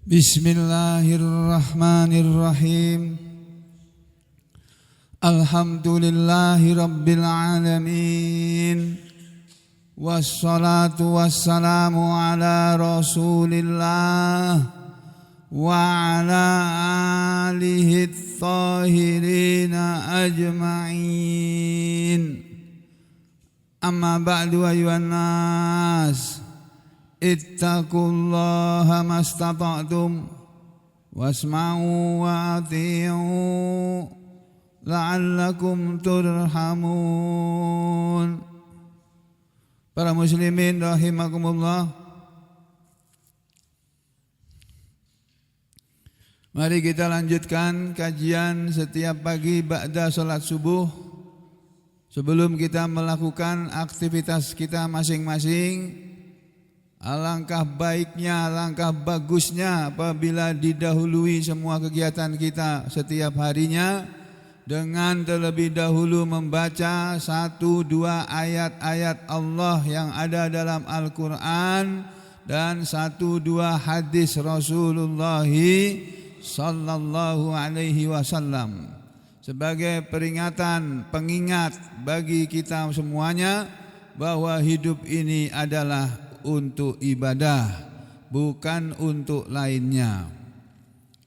Bismillahirrahmanirrahim. Alhamdulillahi rabbil alamin. Wassalatu wassalamu ala rasulillah wa ala alihi thahirina ajma'in. Amma ba'du ayuhan nas, ittaqullaha mastata'tum wasma'u wa ati'u la'allakum turhamun. Para muslimin rahimakumullah, mari kita lanjutkan kajian setiap pagi ba'da salat subuh. Sebelum kita melakukan aktivitas kita masing-masing, alangkah baiknya, alangkah bagusnya apabila didahului semua kegiatan kita setiap harinya dengan terlebih dahulu membaca 1-2 ayat-ayat Allah yang ada dalam Al-Quran dan 1-2 hadis Rasulullah sallallahu alaihi wasallam sebagai peringatan, pengingat bagi kita semuanya bahwa hidup ini adalah untuk ibadah, bukan untuk lainnya.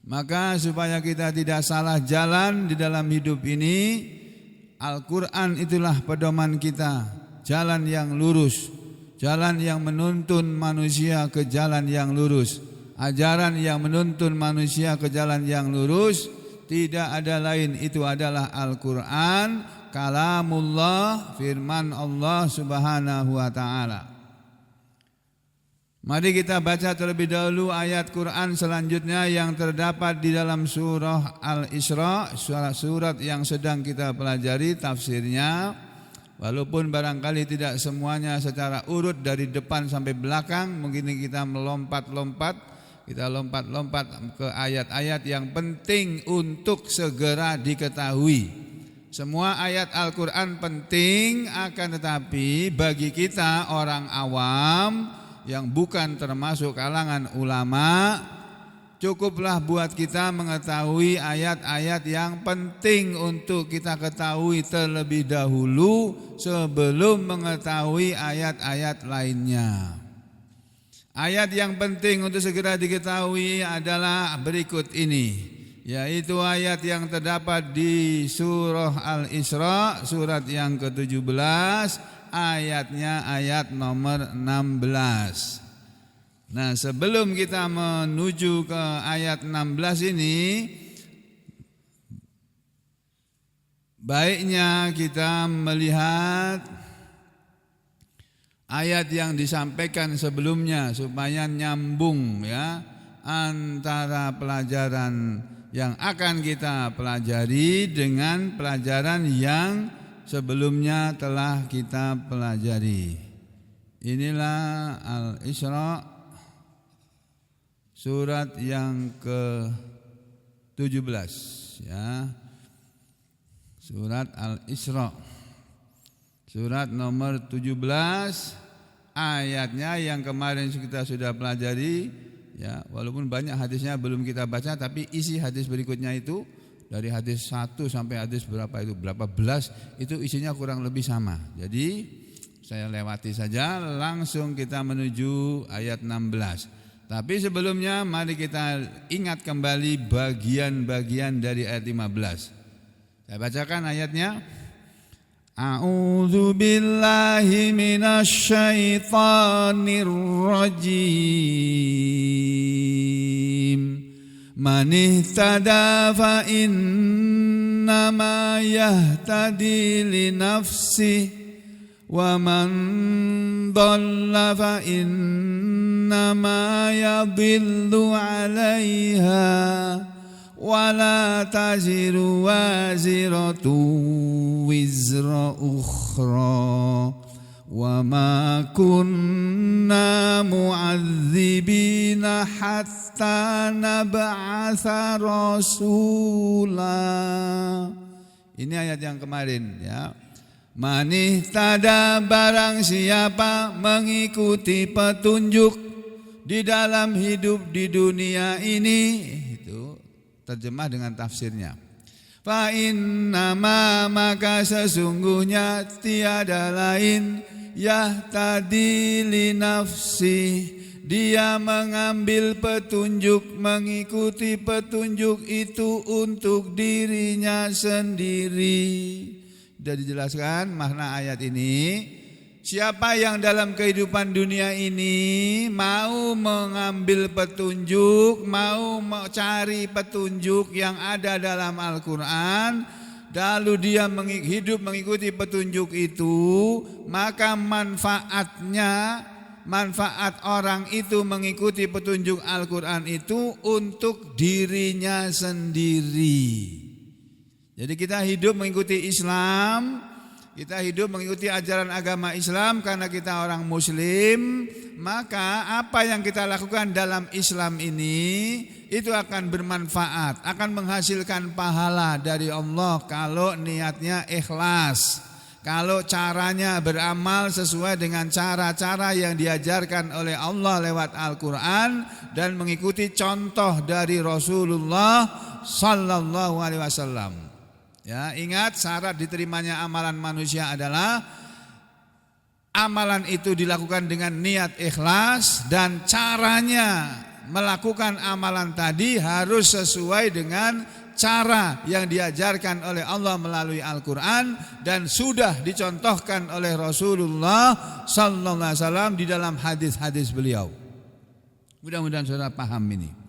Maka supaya kita tidak salah jalan di dalam hidup ini, Al-Quran itulah pedoman kita, jalan yang lurus, jalan yang menuntun manusia ke jalan yang lurus, ajaran yang menuntun manusia ke jalan yang lurus. Tidak ada lain, itu adalah Al-Quran, kalamullah, firman Allah subhanahu wa ta'ala. Mari kita baca terlebih dahulu ayat Quran selanjutnya yang terdapat di dalam surah Al-Isra, surat yang sedang kita pelajari tafsirnya. Walaupun barangkali tidak semuanya secara urut dari depan sampai belakang, mungkin kita melompat-lompat ke ayat-ayat yang penting untuk segera diketahui. Semua ayat Al-Quran penting, akan tetapi bagi kita orang awam yang bukan termasuk kalangan ulama, cukuplah buat kita mengetahui ayat-ayat yang penting untuk kita ketahui terlebih dahulu sebelum mengetahui ayat-ayat lainnya. Ayat yang penting untuk segera diketahui adalah berikut ini, yaitu ayat yang terdapat di surah Al-Isra, surat yang ke-17, ayatnya ayat nomor 16. Nah, sebelum kita menuju ke ayat 16 ini, baiknya kita melihat ayat yang disampaikan sebelumnya supaya nyambung ya antara pelajaran yang akan kita pelajari dengan pelajaran yang sebelumnya telah kita pelajari. Inilah Al-Isra, surat yang ke-17 ya. Surat Al-Isra, surat nomor 17, ayatnya yang kemarin kita sudah pelajari ya. Walaupun banyak hadisnya belum kita baca, tapi isi hadis berikutnya itu dari hadis 1 sampai hadis berapa belas, itu isinya kurang lebih sama. Jadi saya lewati saja, langsung kita menuju ayat 16. Tapi sebelumnya mari kita ingat kembali bagian-bagian dari ayat 15. Saya bacakan ayatnya. A'udzu billahi minasy syaithanir rajim. Man ihtada fa innama yahtadi li nafsihi wa man dhalla fa innama yadhillu 'alaiha wa la taziru waziratu wizra ukhra wa ma kunna mu'adzibina hatta nab'atsa rasula. Ini ayat yang kemarin ya. Manihtada, barang siapa mengikuti petunjuk di dalam hidup di dunia ini. Itu terjemah dengan tafsirnya. Fa innama maka sesungguhnya tiada lain yahtadi li nafsi, dia mengambil petunjuk, mengikuti petunjuk itu untuk dirinya sendiri. Sudah dijelaskan makna ayat ini. Siapa yang dalam kehidupan dunia ini mau mengambil petunjuk, mau cari petunjuk yang ada dalam Al-Quran, lalu dia hidup mengikuti petunjuk itu, maka manfaat orang itu mengikuti petunjuk Al-Quran itu untuk dirinya sendiri. Jadi kita hidup mengikuti Islam, kita hidup mengikuti ajaran agama Islam karena kita orang Muslim, maka apa yang kita lakukan dalam Islam ini itu akan bermanfaat, akan menghasilkan pahala dari Allah kalau niatnya ikhlas, kalau caranya beramal sesuai dengan cara-cara yang diajarkan oleh Allah lewat Al-Quran dan mengikuti contoh dari Rasulullah Sallallahu Alaihi Wasallam. Ya, ingat syarat diterimanya amalan manusia adalah amalan itu dilakukan dengan niat ikhlas dan caranya melakukan amalan tadi harus sesuai dengan cara yang diajarkan oleh Allah melalui Al-Quran dan sudah dicontohkan oleh Rasulullah Sallallahu Alaihi Wasallam di dalam hadis-hadis beliau. Mudah-mudahan saudara paham ini.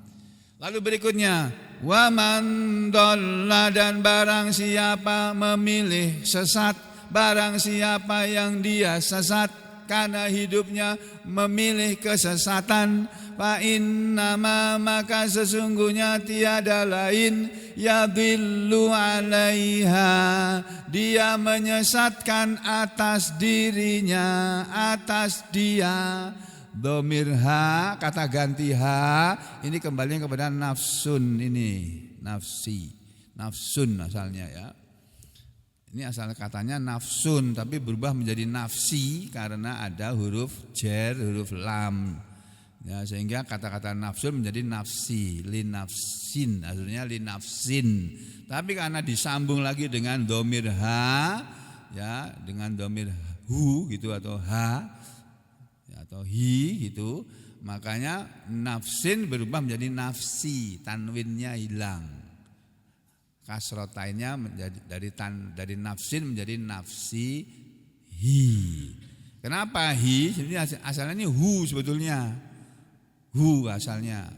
Lalu berikutnya, wa man dhalla, dan barang siapa memilih sesat, barang siapa yang dia sesat karena hidupnya memilih kesesatan, fa innama maka sesungguhnya tiada lain yadhillu alaiha, dia menyesatkan atas dirinya, atas dia. Dhamir-ha, kata ganti ha, ini kembali kepada nafsun, ini nafsi, nafsun asalnya ya. Ini asal katanya nafsun tapi berubah menjadi nafsi karena ada huruf jar, huruf lam. Ya, sehingga kata-kata nafsun menjadi nafsi, linafsin, asalnya linafsin. Tapi karena disambung lagi dengan dhamir ha, ya, dengan dhamir hu gitu atau ha atau hi gitu, makanya nafsin berubah menjadi nafsi, tanwinnya hilang, kasrotainnya menjadi dari nafsin menjadi nafsi hi. Kenapa hi? Sebenarnya asalnya ini hu, sebetulnya hu asalnya,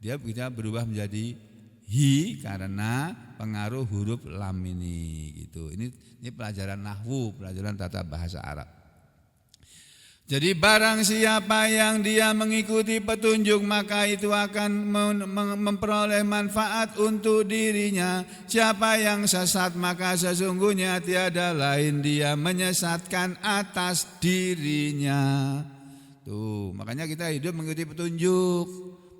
dia bisa berubah menjadi hi karena pengaruh huruf lam ini gitu. Ini pelajaran nahwu, pelajaran tata bahasa Arab. Jadi barang siapa yang dia mengikuti petunjuk maka itu akan memperoleh manfaat untuk dirinya. Siapa yang sesat maka sesungguhnya tiada lain dia menyesatkan atas dirinya. Tuh, makanya kita hidup mengikuti petunjuk.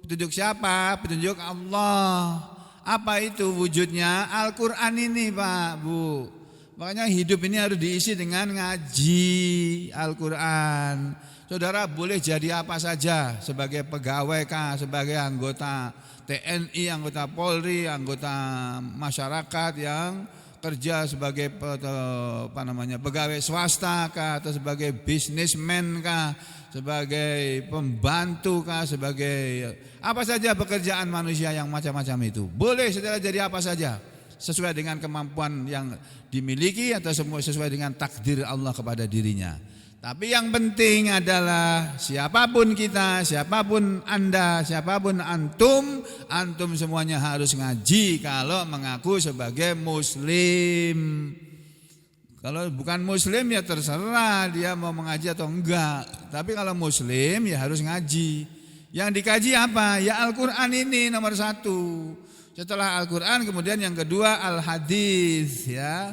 Petunjuk siapa? Petunjuk Allah. Apa itu wujudnya? Al-Quran ini Pak, Bu. Makanya hidup ini harus diisi dengan ngaji Al-Quran. Saudara boleh jadi apa saja, sebagai pegawai kah, sebagai anggota TNI, anggota Polri, anggota masyarakat yang kerja sebagai pegawai swasta kah, atau sebagai bisnismen kah, sebagai pembantu kah, sebagai apa saja pekerjaan manusia yang macam-macam itu. Boleh saudara jadi apa saja, sesuai dengan kemampuan yang dimiliki atau semua sesuai dengan takdir Allah kepada dirinya. Tapi yang penting adalah siapapun kita, siapapun Anda, siapapun antum semuanya harus ngaji kalau mengaku sebagai muslim. Kalau bukan muslim ya terserah dia mau mengaji atau enggak. Tapi kalau muslim ya harus ngaji. Yang dikaji apa? Ya Al-Quran ini nomor satu. Setelah Al-Quran kemudian yang kedua Al-Hadis ya.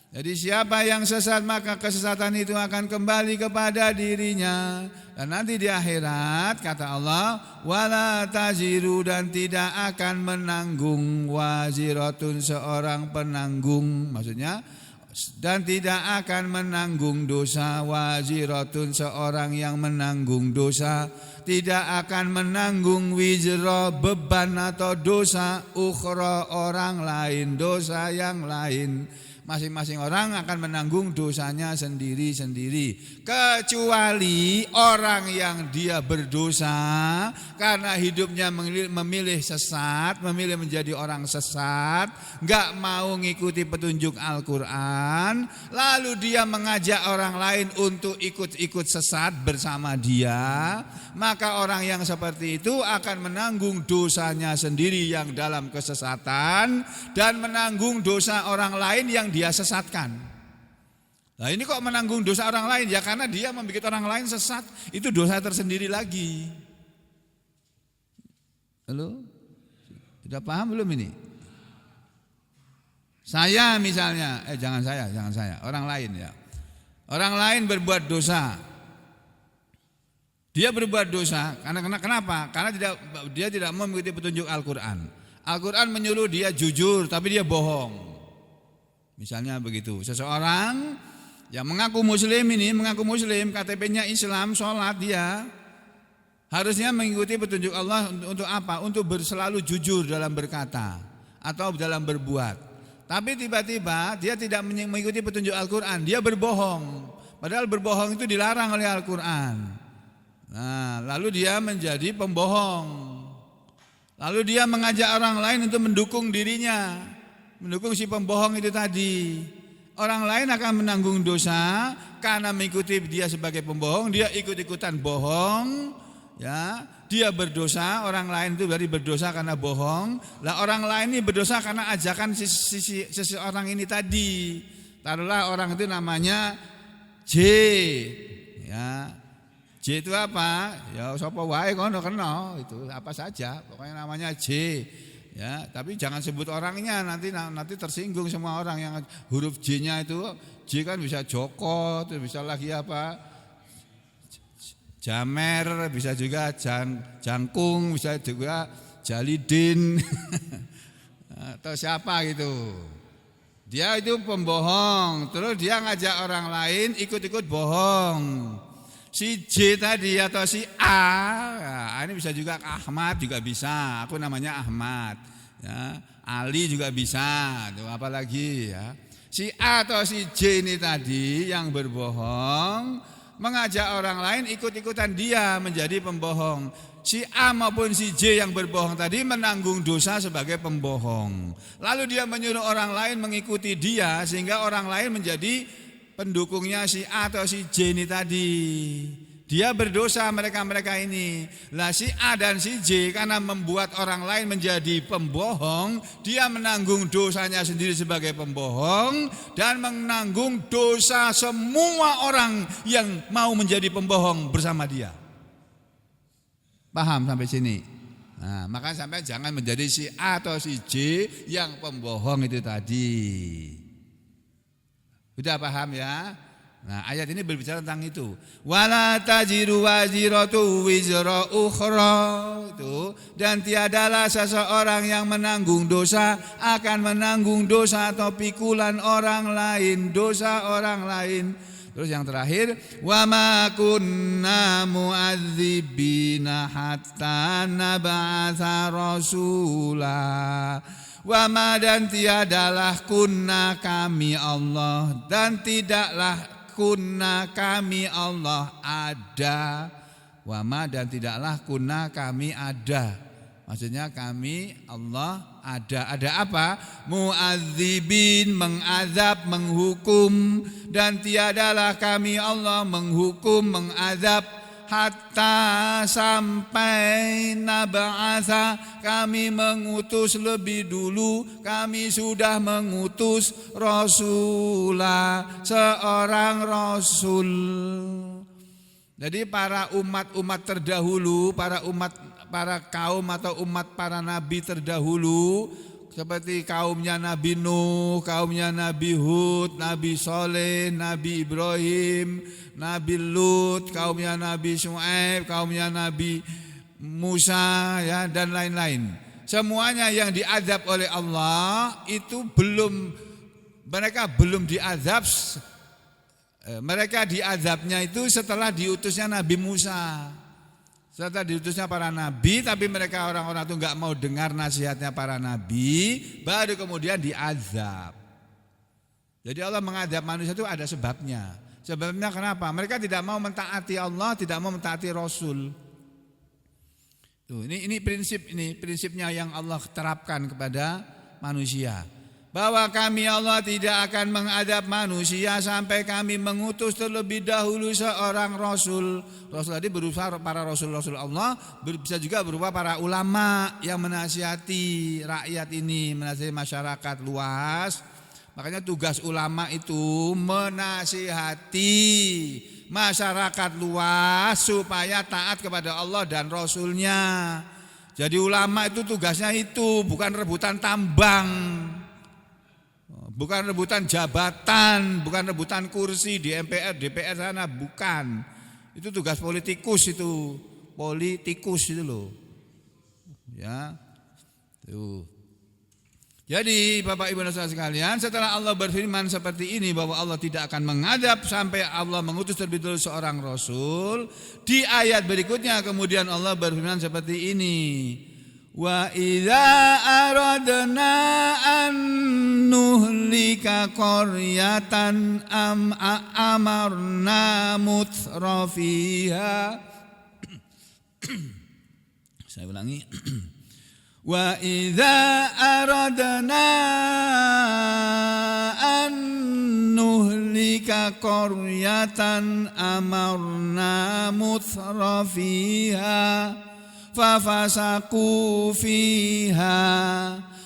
Jadi siapa yang sesat maka kesesatan itu akan kembali kepada dirinya. Dan nanti di akhirat kata Allah, wala taziru, dan tidak akan menanggung waziratun, seorang penanggung. Maksudnya dan tidak akan menanggung dosa. Waziratun, seorang yang menanggung dosa tidak akan menanggung wizra, beban atau dosa, ukhra, orang lain, dosa yang lain. Masing-masing orang akan menanggung dosanya sendiri-sendiri, kecuali orang yang dia berdosa karena hidupnya memilih sesat, memilih menjadi orang sesat, gak mau ngikuti petunjuk Al-Quran, lalu dia mengajak orang lain untuk ikut-ikut sesat bersama dia, maka orang yang seperti itu akan menanggung dosanya sendiri yang dalam kesesatan dan menanggung dosa orang lain yang dia sesatkan. Nah ini kok menanggung dosa orang lain? Ya karena dia membuat orang lain sesat, itu dosa tersendiri lagi. Halo? Sudah paham belum ini? Saya misalnya, jangan saya, orang lain ya. Orang lain berbuat dosa. Dia berbuat dosa karena kenapa? Karena dia tidak mau mengikuti petunjuk Al-Quran. Al-Quran menyuruh dia jujur, tapi dia bohong. Misalnya begitu, seseorang yang mengaku muslim, KTP-nya Islam, sholat, dia harusnya mengikuti petunjuk Allah untuk apa? Untuk selalu jujur dalam berkata atau dalam berbuat. Tapi tiba-tiba dia tidak mengikuti petunjuk Al-Quran, dia berbohong. Padahal berbohong itu dilarang oleh Al-Quran. Nah, lalu dia menjadi pembohong. Lalu dia mengajak orang lain untuk mendukung dirinya, mendukung si pembohong itu tadi. Orang lain akan menanggung dosa karena mengikuti dia sebagai pembohong, dia ikut-ikutan bohong, ya. Dia berdosa, orang lain itu berarti berdosa karena bohong. Lah orang lain ini berdosa karena ajakan seseorang ini tadi. Taruhlah orang itu namanya J, ya. J itu apa? Ya sapa wae kono kena, itu apa saja, pokoknya namanya J. Ya, tapi jangan sebut orangnya, nanti tersinggung semua orang yang huruf J-nya itu. J kan bisa Joko, terus bisa lagi apa? Jamer, bisa juga Jangkung, bisa juga Jalidin. Atau siapa gitu. Dia itu pembohong, terus dia ngajak orang lain ikut-ikut bohong. Si J tadi atau si A, ini bisa juga Ahmad juga bisa. Aku namanya Ahmad, ya. Ali juga bisa. Tuh apalagi ya. Si A atau si J ini tadi yang berbohong mengajak orang lain ikut-ikutan dia menjadi pembohong. Si A maupun si J yang berbohong tadi menanggung dosa sebagai pembohong. Lalu dia menyuruh orang lain mengikuti dia sehingga orang lain menjadi pendukungnya si A atau si J ini tadi. Dia berdosa mereka ini. Lah si A dan si J karena membuat orang lain menjadi pembohong, dia menanggung dosanya sendiri sebagai pembohong dan menanggung dosa semua orang yang mau menjadi pembohong bersama dia. Paham sampai sini? Nah, maka sampai jangan menjadi si A atau si J yang pembohong itu tadi. Sudah paham ya? Nah, ayat ini berbicara tentang itu. Wala tajiru waziratu wizra ukhra, itu, dan tiadalah seseorang yang menanggung dosa akan menanggung dosa atau pikulan orang lain, dosa orang lain. Terus yang terakhir, wa ma kunna mu'adzibina hatta nab'atsa rasula. Wa ma, dan tiadalah kunna kami Allah, dan tidaklah kunna kami Allah ada. Wa ma, dan tidaklah kunna kami ada. Maksudnya kami Allah ada. Ada apa? Mu'adzibin, mengazab, menghukum. Dan tiadalah kami Allah menghukum, mengazab hatta sampai nab'atsa, kami mengutus lebih dulu, kami sudah mengutus rasulah, seorang rasul. Jadi para umat-umat terdahulu, para kaum atau umat para nabi terdahulu, seperti kaumnya Nabi Nuh, kaumnya Nabi Hud, Nabi Soleh, Nabi Ibrahim, Nabi Lut, kaumnya Nabi Syuaib, kaumnya Nabi Musa, ya, dan lain-lain. Semuanya yang diazab oleh Allah itu belum mereka belum diazab. Mereka diazabnya itu setelah diutusnya Nabi Musa. Setelah diutusnya para nabi, tapi mereka orang-orang itu enggak mau dengar nasihatnya para nabi, baru kemudian diazab. Jadi Allah mengadab manusia itu ada sebabnya. Sebabnya kenapa? Mereka tidak mau mentaati Allah, tidak mau mentaati Rasul. Tuh, ini prinsipnya yang Allah terapkan kepada manusia. Bahwa kami Allah tidak akan mengadab manusia sampai kami mengutus terlebih dahulu seorang Rasul. Rasul tadi berupa para Rasul-Rasul Allah, bisa juga berupa para ulama yang menasihati rakyat ini, menasihati masyarakat luas. Makanya tugas ulama itu menasihati masyarakat luas supaya taat kepada Allah dan Rasulnya. Jadi ulama itu tugasnya itu, bukan rebutan tambang, bukan rebutan jabatan, bukan rebutan kursi di MPR, DPR sana, bukan. Itu tugas politikus itu loh. Ya. Tuh. Jadi Bapak Ibu dan Saudara sekalian, setelah Allah berfirman seperti ini bahwa Allah tidak akan mengadab sampai Allah mengutus terlebih dahulu seorang Rasul, di ayat berikutnya kemudian Allah berfirman seperti ini. Wa idza aradna an nuhlika qaryatan amarna mutrafiha. Saya ulangi. Wa idza aradna an nuhlika qaryatan amarna mutrafiha fafasaku fiha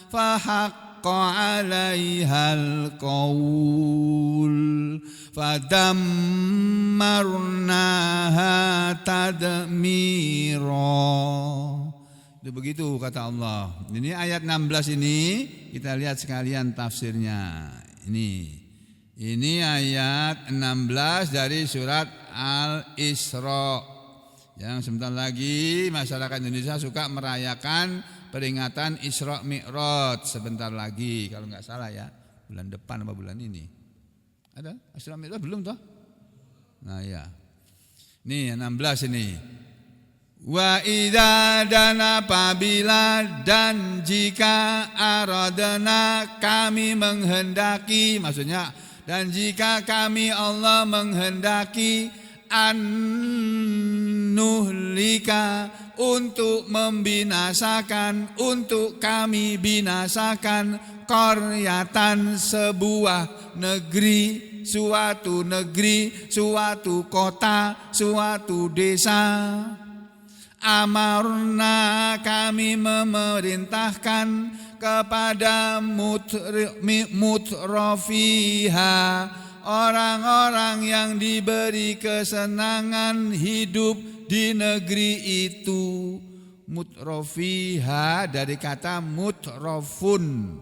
fahaqqa 'alaihal qaul fadammarnaha tadmira. Itu begitu kata Allah. Ini ayat 16 ini kita lihat sekalian tafsirnya. Ini ayat 16 dari surat Al-Isra. Yang sebentar lagi masyarakat Indonesia suka merayakan peringatan Isra Mi'raj sebentar lagi kalau nggak salah ya. Bulan depan apa bulan ini? Ada Isra Mi'raj belum toh? Nah ya. Nih 16 ini. Wa idza dan apabila dan jika aradna kami menghendaki, maksudnya dan jika kami Allah menghendaki an-nuhlika untuk membinasakan, untuk kami binasakan qaryatan sebuah negeri, suatu kota, suatu desa. Amarna kami memerintahkan kepada mutrafiha, orang-orang yang diberi kesenangan hidup di negeri itu. Mutrafiha dari kata mutrafun.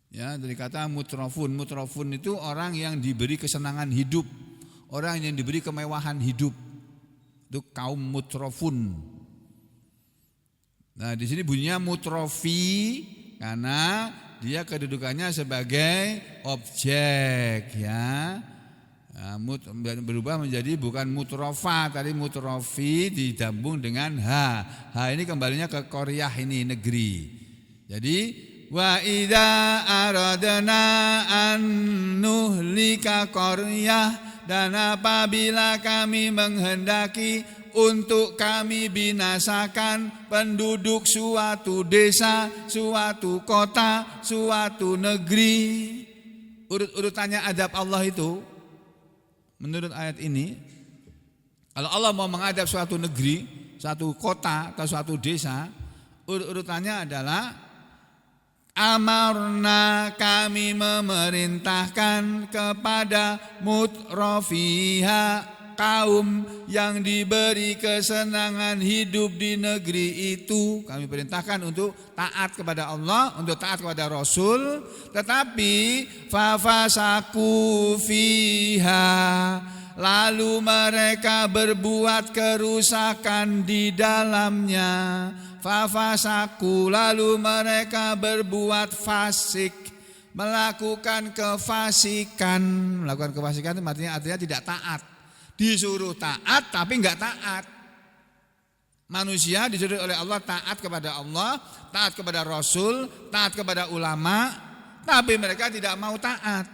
Ya, dari kata mutrafun. Mutrafun itu orang yang diberi kesenangan hidup, orang yang diberi kemewahan hidup. Itu kaum mutrafun. Nah, di sini bunyinya mutrafi karena dia kedudukannya sebagai objek, ya. Nah, berubah menjadi bukan mutrafa, tadi mutrafi digabung dengan ha. Ha ini kembalinya ke qaryah ini, negeri. Jadi wa idza aradna an nuhlika qaryah, dan apabila kami menghendaki untuk kami binasakan penduduk suatu desa, suatu kota, suatu negeri. Urut-urutannya adab Allah itu menurut ayat ini, kalau Allah mau mengadab suatu negeri, suatu kota atau suatu desa, urut-urutannya adalah amarna kami memerintahkan kepada mutrafiha, kaum yang diberi kesenangan hidup di negeri itu. Kami perintahkan untuk taat kepada Allah, untuk taat kepada Rasul. Tetapi fafasaku fiha, lalu mereka berbuat kerusakan di dalamnya. Fafasaku, lalu mereka berbuat fasik melakukan kefasikan. Melakukan kefasikan itu artinya tidak taat. Disuruh taat tapi enggak taat. Manusia disuruh oleh Allah taat kepada Allah, taat kepada Rasul, taat kepada ulama, tapi mereka tidak mau taat.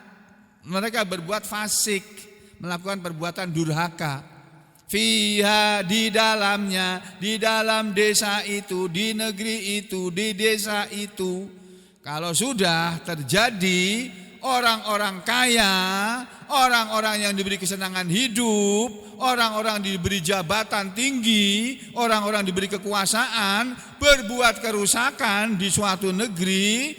Mereka berbuat fasik, melakukan perbuatan durhaka. Fiha, di dalamnya, di dalam desa itu, di negeri itu, di desa itu. Kalau sudah terjadi orang-orang kaya, orang-orang yang diberi kesenangan hidup, orang-orang diberi jabatan tinggi, orang-orang diberi kekuasaan, berbuat kerusakan di suatu negeri,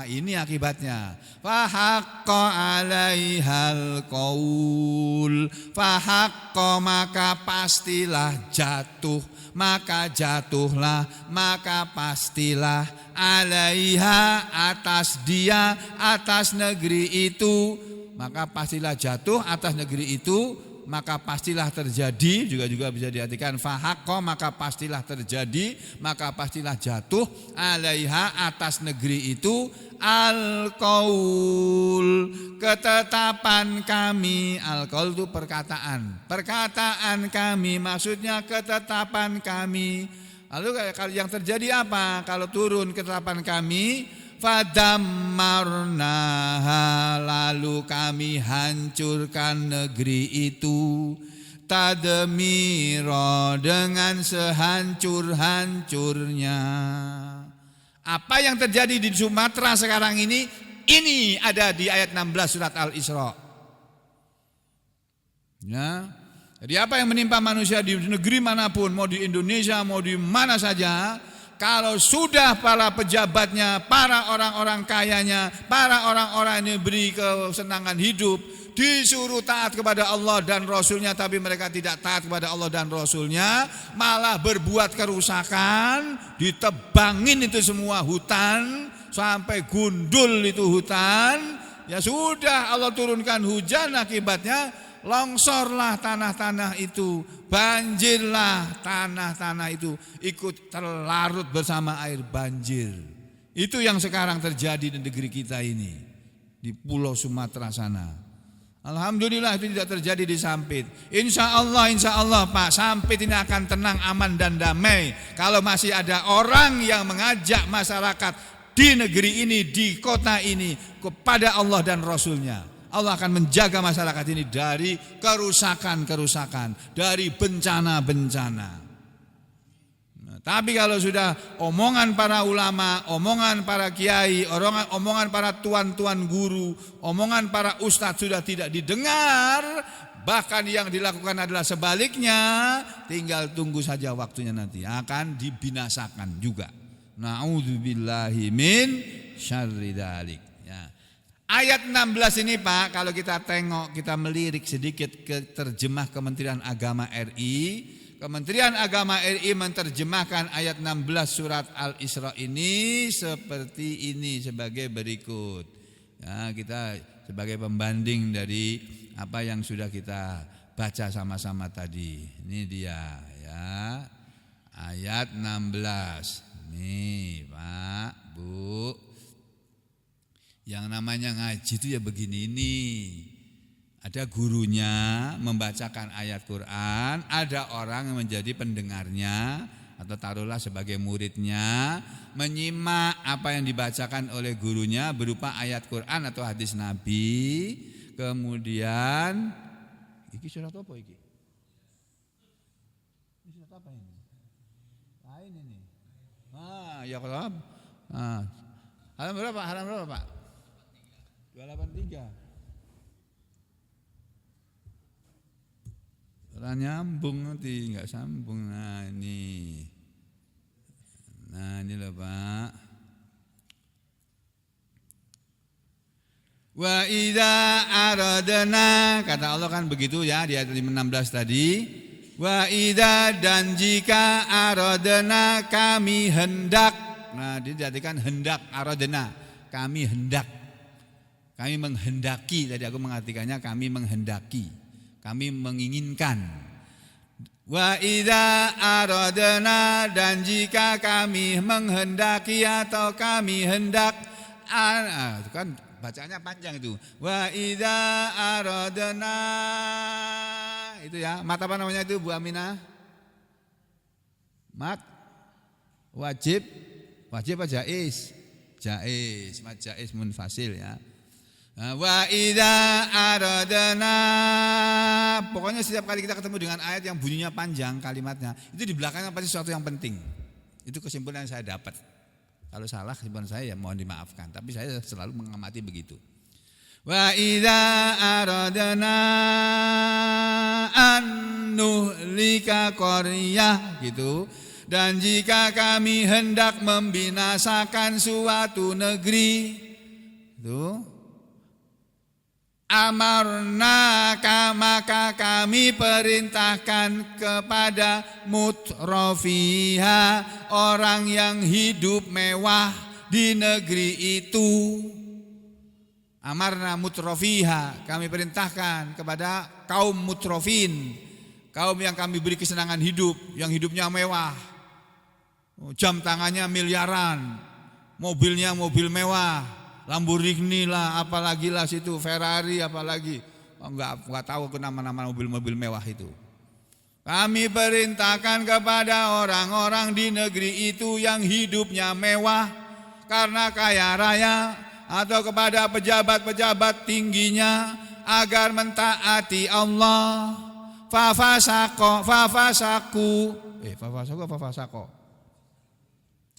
ini akibatnya. Fahaqqa 'alaihal qaul, fahaqqa maka pastilah jatuh, maka jatuhlah, maka pastilah 'alaiha atas dia, atas negeri itu, maka pastilah jatuh atas negeri itu, maka pastilah terjadi, juga bisa diartikan fahaqqa maka pastilah terjadi, maka pastilah jatuh 'alaiha atas negeri itu al-qaul, ketetapan kami. Al-qaul itu perkataan kami, maksudnya ketetapan kami. Lalu kalau yang terjadi apa? Kalau turun ketetapan kami, fadammarnaha, lalu kami hancurkan negeri itu, tadmira, dengan sehancur-hancurnya. Apa yang terjadi di Sumatera sekarang ini ada di ayat 16 surat Al-Isra. Ya. Jadi apa yang menimpa manusia di negeri manapun, mau di Indonesia, mau di mana saja, kalau sudah para pejabatnya, para orang-orang kayanya, para orang-orang yang diberi kesenangan hidup, disuruh taat kepada Allah dan Rasulnya, tapi mereka tidak taat kepada Allah dan Rasulnya, malah berbuat kerusakan, ditebangin itu semua hutan, sampai gundul itu hutan. Ya sudah, Allah turunkan hujan, akibatnya longsorlah tanah-tanah itu, banjirlah tanah-tanah itu, ikut terlarut bersama air banjir. Itu yang sekarang terjadi di negeri kita ini, di Pulau Sumatera sana. Alhamdulillah itu tidak terjadi di Sampit. Insya Allah Pak, Sampit ini akan tenang, aman dan damai kalau masih ada orang yang mengajak masyarakat di negeri ini, di kota ini kepada Allah dan Rasulnya. Allah akan menjaga masyarakat ini dari kerusakan-kerusakan, dari bencana-bencana. Tapi kalau sudah omongan para ulama, omongan para kiai, omongan para tuan-tuan guru, omongan para ustadz sudah tidak didengar, bahkan yang dilakukan adalah sebaliknya, tinggal tunggu saja waktunya, nanti akan dibinasakan juga. Na'udzubillahi min syarri dzalik. Ya. Ayat 16 ini Pak, kalau kita tengok, kita melirik sedikit ke terjemah Kementerian Agama RI. Kementerian Agama RI menerjemahkan ayat 16 surat Al-Isra ini seperti ini, sebagai berikut. Ya, kita sebagai pembanding dari apa yang sudah kita baca sama-sama tadi. Ini dia ya. Ayat 16. Nih, Pak, Bu. Yang namanya ngaji itu ya begini nih. Ada gurunya membacakan ayat Quran, ada orang yang menjadi pendengarnya atau taruhlah sebagai muridnya, menyimak apa yang dibacakan oleh gurunya berupa ayat Quran atau hadis Nabi. Kemudian iki surat apa iki? Ini surat apa ini? Lain ini. Ya kalau halaman berapa? Halaman berapa, Pak? 283. Nyambung nanti, enggak sambung. Nah ini loh Pak. Wa idza aradna, kata Allah kan begitu ya di ayat 16 tadi. Wa idza, dan jika aradna, kami hendak. Nah dijadikan hendak, aradna, kami hendak. Kami menghendaki, tadi aku mengartikannya kami menghendaki. Kami menginginkan. Wa idza aradna, dan jika kami menghendaki atau kami hendak, itu kan bacaannya panjang itu. Wa idza aradna. Itu ya, mat apa namanya itu Bu Aminah? Mat wajib apa jaiz? Jaiz, mat jaiz munfasil ya. Wa idza aradna. Pokoknya setiap kali kita ketemu dengan ayat yang bunyinya panjang kalimatnya, itu di belakangnya pasti sesuatu yang penting. Itu kesimpulan yang saya dapat. Kalau salah kesimpulan saya ya mohon dimaafkan, tapi saya selalu mengamati begitu. Wa idza aradna an nuhlika qaryah gitu. Dan jika kami hendak membinasakan suatu negeri itu amarna maka kami perintahkan kepada mutrafiha orang yang hidup mewah di negeri itu. Amarna mutrafiha, kami perintahkan kepada kaum mutrofin, kaum yang kami beri kesenangan hidup, yang hidupnya mewah, jam tangannya miliaran, mobilnya mobil mewah, Lamborghini lah, apalagi lah situ, Ferrari apalagi, enggak tahu ke nama-nama mobil-mobil mewah itu. Kami perintahkan kepada orang-orang di negeri itu yang hidupnya mewah karena kaya raya, atau kepada pejabat-pejabat tingginya agar mentaati Allah.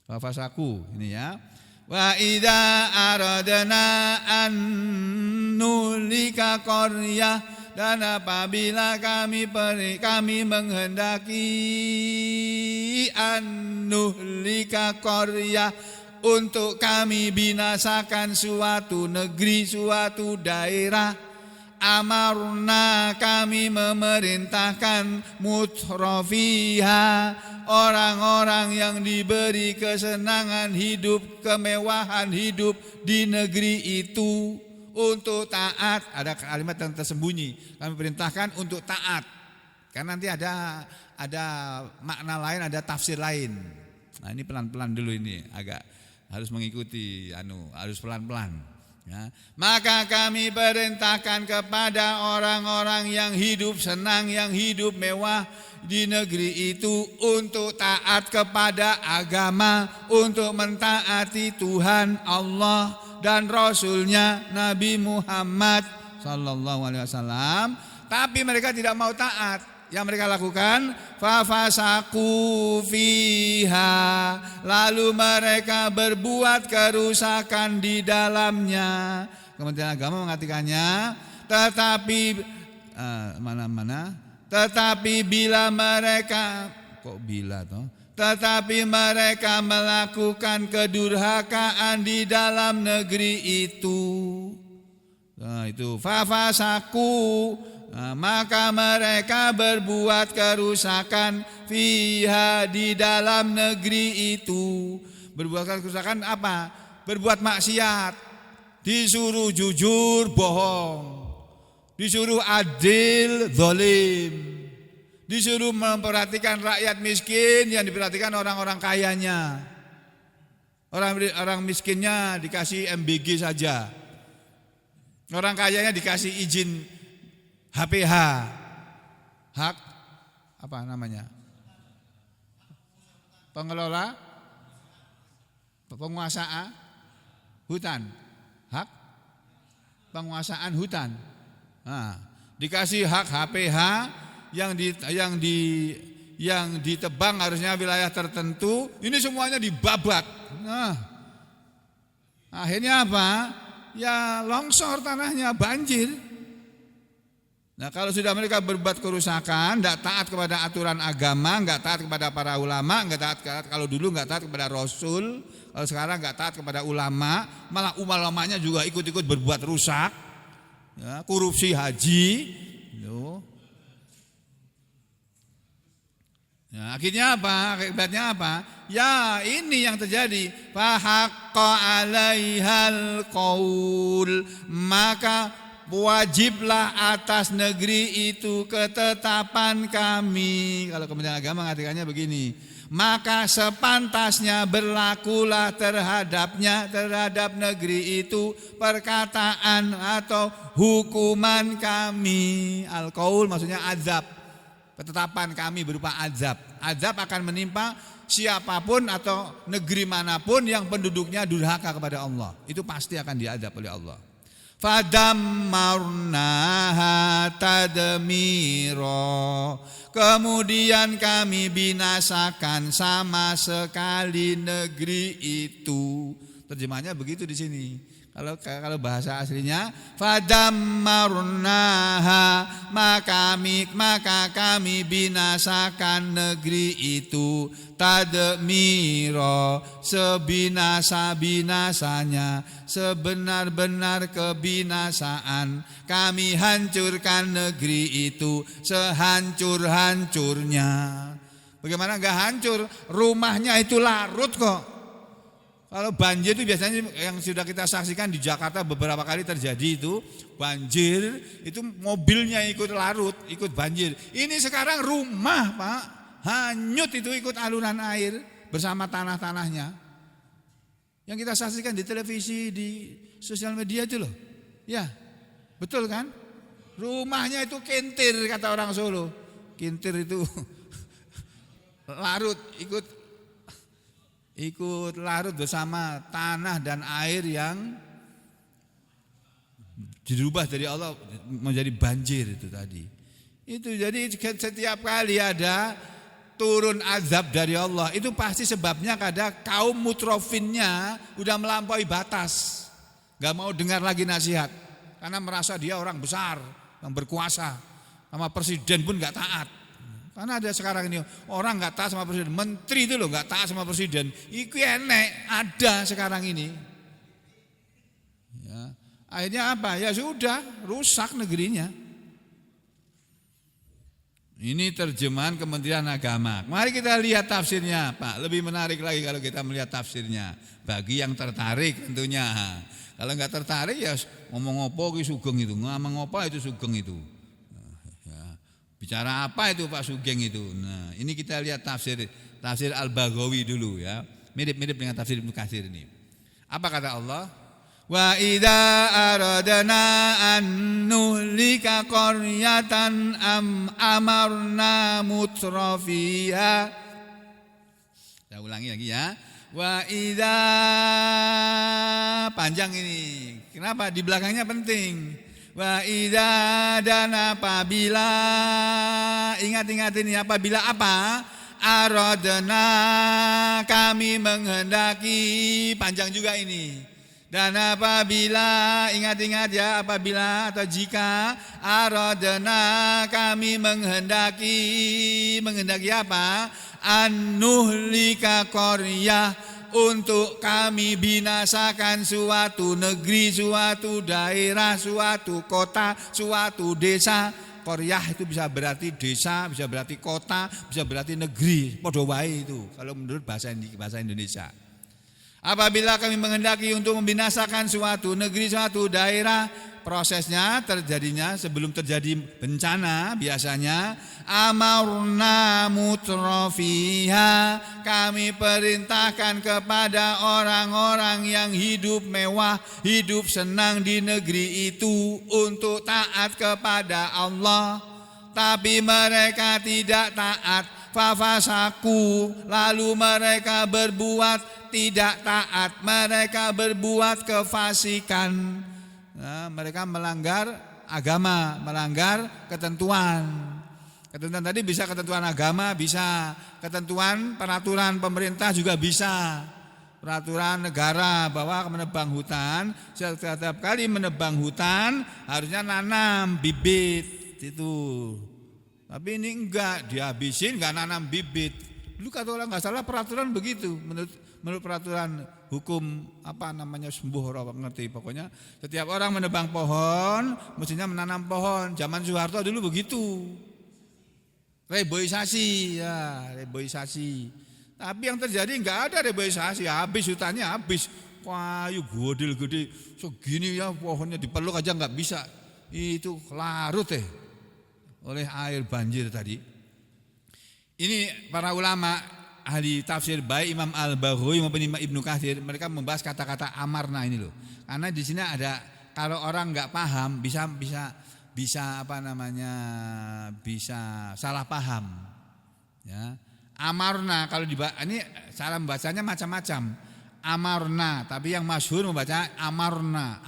Fafasaku ini ya. Wa idza aradna an nulika qaryah, dan apabila kami menghendaki an nulika qaryah, untuk kami binasakan suatu negeri, suatu daerah, amarna kami memerintahkan mutrafiha orang-orang yang diberi kesenangan hidup, kemewahan hidup di negeri itu untuk taat. Ada kalimat yang tersembunyi, kami perintahkan untuk taat, karena nanti ada makna lain, ada tafsir lain. Nah ini pelan-pelan dulu, ini agak harus mengikuti, harus pelan-pelan. Ya. Maka kami perintahkan kepada orang-orang yang hidup senang, yang hidup mewah di negeri itu untuk taat kepada agama, untuk mentaati Tuhan Allah dan Rasulnya Nabi Muhammad Sallallahu Alaihi Wasallam. Tapi mereka tidak mau taat. Yang mereka lakukan fafasaku fiha, lalu mereka berbuat kerusakan di dalamnya. Kementerian Agama mengatakannya, tetapi bila mereka mereka melakukan kedurhakaan di dalam negeri itu. Nah, itu fafasaku, maka mereka berbuat kerusakan fiha di dalam negeri itu. Berbuat kerusakan apa? Berbuat maksiat. Disuruh jujur, bohong. Disuruh adil, zalim. Disuruh memperhatikan rakyat miskin, yang diperhatikan orang-orang kayanya. Orang miskinnya dikasih MBG saja. Orang kayanya dikasih izin HPH, hak apa namanya? Pengelola, penguasaan hutan, hak penguasaan hutan. Nah, dikasih hak HPH yang ditebang harusnya wilayah tertentu, ini semuanya dibabat. Nah, akhirnya apa? Ya longsor tanahnya, banjir. Nah kalau sudah mereka berbuat kerusakan, tidak taat kepada aturan agama, nggak taat kepada para ulama, nggak taat, kalau dulu nggak taat kepada Rasul, kalau sekarang nggak taat kepada ulama, malah ulamanya juga ikut-ikut berbuat rusak, ya, korupsi haji, gitu. Ya, akhirnya apa? Akibatnya apa? Ya ini yang terjadi. Fahaqqa alaihal qaul, maka wajiblah atas negeri itu ketetapan kami. Kalau Kementerian Agama mengatakannya begini, maka sepantasnya berlakulah terhadapnya, terhadap negeri itu, perkataan atau hukuman kami. Al-qaul maksudnya azab, ketetapan kami berupa azab. Azab akan menimpa siapapun atau negeri manapun yang penduduknya durhaka kepada Allah, itu pasti akan diazab oleh Allah. Fadammarnaha tadmira, kemudian kami binasakan sama sekali negeri itu. Terjemahnya begitu di sini. Kalau bahasa aslinya fadammarnaha, maka kami binasakan negeri itu, tadmira, sebinasa-binasanya, sebenar-benar kebinasaan. Kami hancurkan negeri itu sehancur-hancurnya. Bagaimana enggak hancur? Rumahnya itu larut kok. Kalau banjir itu biasanya yang sudah kita saksikan di Jakarta beberapa kali terjadi itu, banjir itu mobilnya ikut larut, ikut banjir. Ini sekarang rumah Pak, hanyut itu ikut aluran air bersama tanah-tanahnya. Yang kita saksikan di televisi, di sosial media itu loh. Ya, betul kan? Rumahnya itu kintir kata orang Solo. Kintir itu larut, ikut larut bersama tanah dan air yang dirubah dari Allah menjadi banjir itu tadi. Itu jadi setiap kali ada turun azab dari Allah, itu pasti sebabnya kada kaum mutrofinnya udah melampaui batas, gak mau dengar lagi nasihat karena merasa dia orang besar yang berkuasa, sama presiden pun gak taat. Karena ada sekarang ini orang nggak taat sama presiden, menteri itu loh nggak taat sama presiden, itu enek ada sekarang ini. Ya, akhirnya apa? Ya sudah rusak negerinya. Ini terjemahan Kementerian Agama. Mari kita lihat tafsirnya, Pak. Lebih menarik lagi kalau kita melihat tafsirnya. Bagi yang tertarik tentunya. Kalau nggak tertarik ya ngomong apa itu sugeng itu, ngomong apa itu sugeng itu. Bicara apa itu Pak Sugeng itu? Nah, ini kita lihat tafsir Al-Baghawi dulu ya. Mirip-mirip dengan tafsir Ibnu Katsir ini. Apa kata Allah? Wa idza aradna an nuhlika qaryatan amarna mutrafiha. Saya ulangi lagi ya. Wa idza, panjang ini. Kenapa? Di belakangnya penting. Wa idza, dan apabila, ingat-ingat ini, apabila apa? Aradna, kami menghendaki, panjang juga ini. Dan apabila, ingat-ingat ya, apabila atau jika, aradna, kami menghendaki apa? An-nuhlika qaryah, untuk kami binasakan suatu negeri, suatu daerah, suatu kota, suatu desa. Qaryah itu bisa berarti desa, bisa berarti kota, bisa berarti negeri. Padha wae itu kalau menurut bahasa Indonesia. Apabila kami menghendaki untuk membinasakan suatu negeri, suatu daerah, prosesnya terjadinya sebelum terjadi bencana biasanya amarna mutrafiha, kami perintahkan kepada orang-orang yang hidup mewah, hidup senang di negeri itu untuk taat kepada Allah, tapi mereka tidak taat. Fafasaku, lalu mereka berbuat tidak taat, mereka berbuat kefasikan. Nah, mereka melanggar agama, melanggar ketentuan. Ketentuan tadi bisa ketentuan agama, bisa ketentuan peraturan pemerintah juga bisa. Peraturan negara bahwa menebang hutan, setiap kali menebang hutan harusnya nanam bibit itu. Tapi ini enggak, dihabisin enggak nanam bibit. Dulu kata orang enggak salah peraturan begitu, menurut peraturan hukum apa namanya sembuh orang ngerti, pokoknya setiap orang menebang pohon mestinya menanam pohon. Zaman Soeharto dulu begitu, reboisasi ya, reboisasi. Tapi yang terjadi enggak ada reboisasi, habis hutannya habis, kayu gede segini ya pohonnya dipeluk aja enggak bisa, itu larut oleh air banjir tadi. Ini para ulama ahli tafsir baik Imam Al-Baghawi maupun Imam Ibnu Katsir mereka membahas kata-kata amarna ini loh. Karena di sini ada kalau orang nggak paham bisa bisa salah paham. Ya. Amarna kalau ini cara membacanya macam-macam. Amarna, tapi yang masyhur membaca amarna,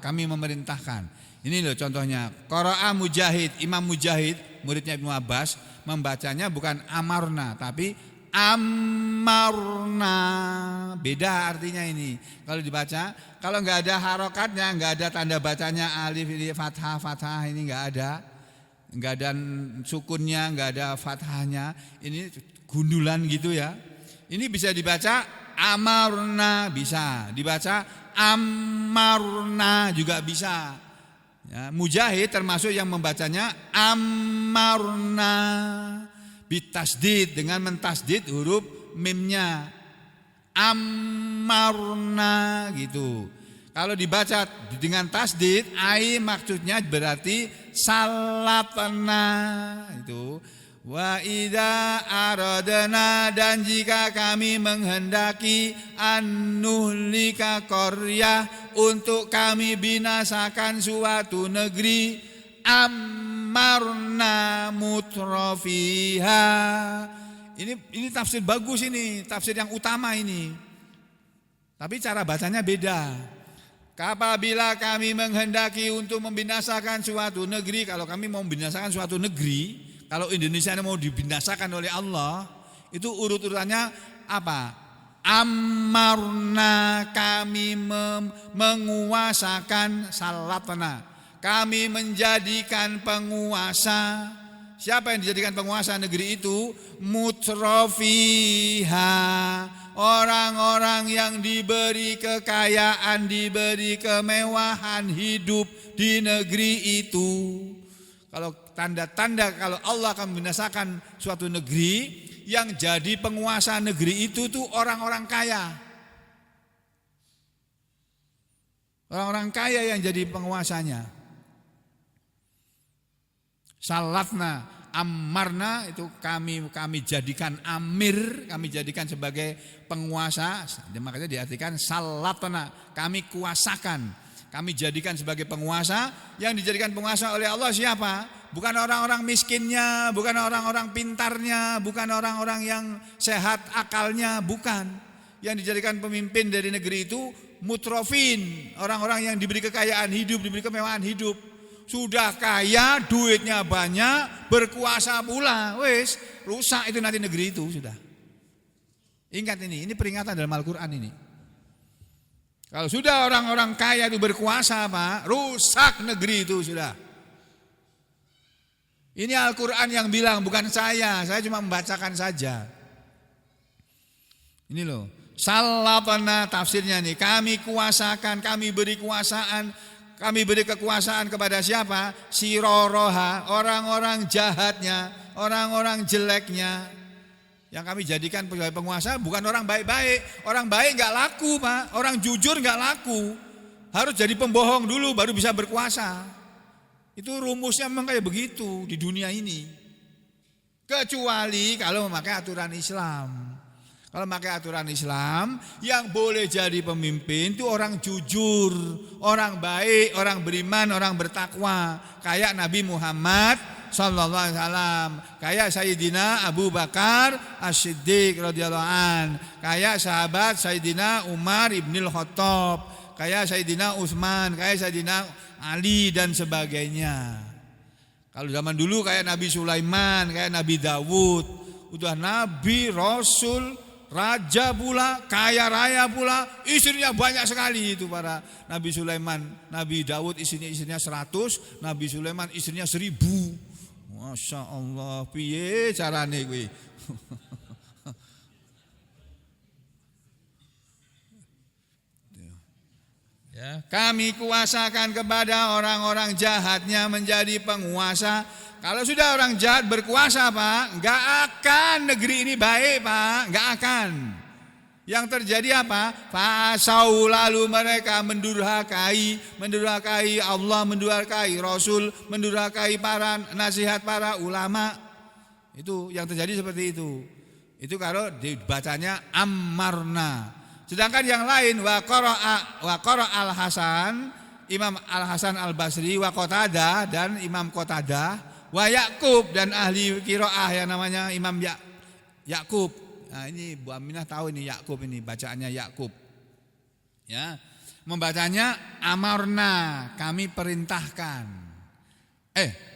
kami memerintahkan. Ini loh contohnya. Qara'a Mujahid, Imam Mujahid, muridnya Ibnu Abbas, membacanya bukan amarna tapi amarna. Beda artinya ini. Kalau dibaca, kalau enggak ada harokatnya, enggak ada tanda bacanya alif ini fathah ini enggak ada. Enggak ada sukunnya, enggak ada fathahnya. Ini gundulan gitu ya. Ini bisa dibaca amarna, bisa dibaca amarna juga bisa. Ya, Mujahid termasuk yang membacanya amarna bitasdid dengan mentasdid huruf mimnya amarna gitu. Kalau dibaca dengan tasdid ai maksudnya berarti salatna itu. Wa idza aradna dan jika kami menghendaki anuhlika qaryah untuk kami binasakan suatu negeri amarna mutrafiha. Ini tafsir bagus ini, tafsir yang utama ini. Tapi cara bacanya beda. Apabila kami menghendaki untuk membinasakan suatu negeri, kalau kami mau membinasakan suatu negeri, kalau Indonesia mau dibinasakan oleh Allah, itu urut-urutannya apa? Amarna, kami menguasakan, salatna, kami menjadikan penguasa. Siapa yang dijadikan penguasa negeri itu? Mutrafiha, orang-orang yang diberi kekayaan, diberi kemewahan hidup di negeri itu. Kalau tanda-tanda kalau Allah akan membinasakan suatu negeri, yang jadi penguasa negeri itu tuh orang-orang kaya. Orang-orang kaya yang jadi penguasanya. Salatna, amarna itu kami jadikan amir, kami jadikan sebagai penguasa. Makanya diartikan salatna, kami kuasakan. Kami jadikan sebagai penguasa. Yang dijadikan penguasa oleh Allah siapa? Bukan orang-orang miskinnya, bukan orang-orang pintarnya, bukan orang-orang yang sehat akalnya, bukan. Yang dijadikan pemimpin dari negeri itu mutrofin, orang-orang yang diberi kekayaan hidup, diberi kemewahan hidup. Sudah kaya, duitnya banyak, berkuasa pula, wes rusak itu nanti negeri itu sudah. Ingat ini peringatan dalam Al-Quran ini. Kalau sudah orang-orang kaya itu berkuasa, Pak, rusak negeri itu sudah. Ini Al-Quran yang bilang, bukan saya cuma membacakan saja. Ini loh, salatna tafsirnya nih, kami kuasakan, kami beri kuasaan, kami beri kekuasaan kepada siapa? Siroroha, orang-orang jahatnya, orang-orang jeleknya. Yang kami jadikan sebagai penguasa bukan orang baik-baik. Orang baik gak laku, Pak. Orang jujur gak laku. Harus jadi pembohong dulu baru bisa berkuasa. Itu rumusnya memang kayak begitu di dunia ini. Kecuali kalau memakai aturan Islam. Kalau memakai aturan Islam, yang boleh jadi pemimpin itu orang jujur, orang baik, orang beriman, orang bertakwa. Kayak Nabi Muhammad sallallahu alaihi wasallam, kayak Sayyidina Abu Bakar As-Siddiq radhiyallahu an, kayak sahabat Sayyidina Umar ibnil Khattab, kayak Sayyidina Utsman, kayak Sayyidina Ali dan sebagainya. Kalau zaman dulu kayak Nabi Sulaiman, kayak Nabi Dawud, udah nabi, rasul, raja pula, kaya raya pula, istrinya banyak sekali itu para Nabi Sulaiman. Nabi Dawud istrinya 100, Nabi Sulaiman istrinya 1000. Masya Allah, piye carane kuwi? Ya, kami kuasakan kepada orang-orang jahatnya menjadi penguasa. Kalau sudah orang jahat berkuasa, Pak, enggak akan negeri ini baik, Pak, enggak akan. Yang terjadi apa? Fasau, lalu mereka mendurhakai Allah, mendurhakai Rasul, mendurhakai para nasihat para ulama. Itu yang terjadi seperti itu. Itu kalau dibacanya amarna. Sedangkan yang lain wa qara al-Hasan, Imam Al-Hasan Al-Basri wa Qatadah dan Imam Qatadah wa Yaqub dan ahli qiraah yang namanya Imam Yaqub. Nah, ini Bu Aminah tahu ini Yaqub, ini bacaannya Yaqub. Ya. Membacanya amarna, kami perintahkan.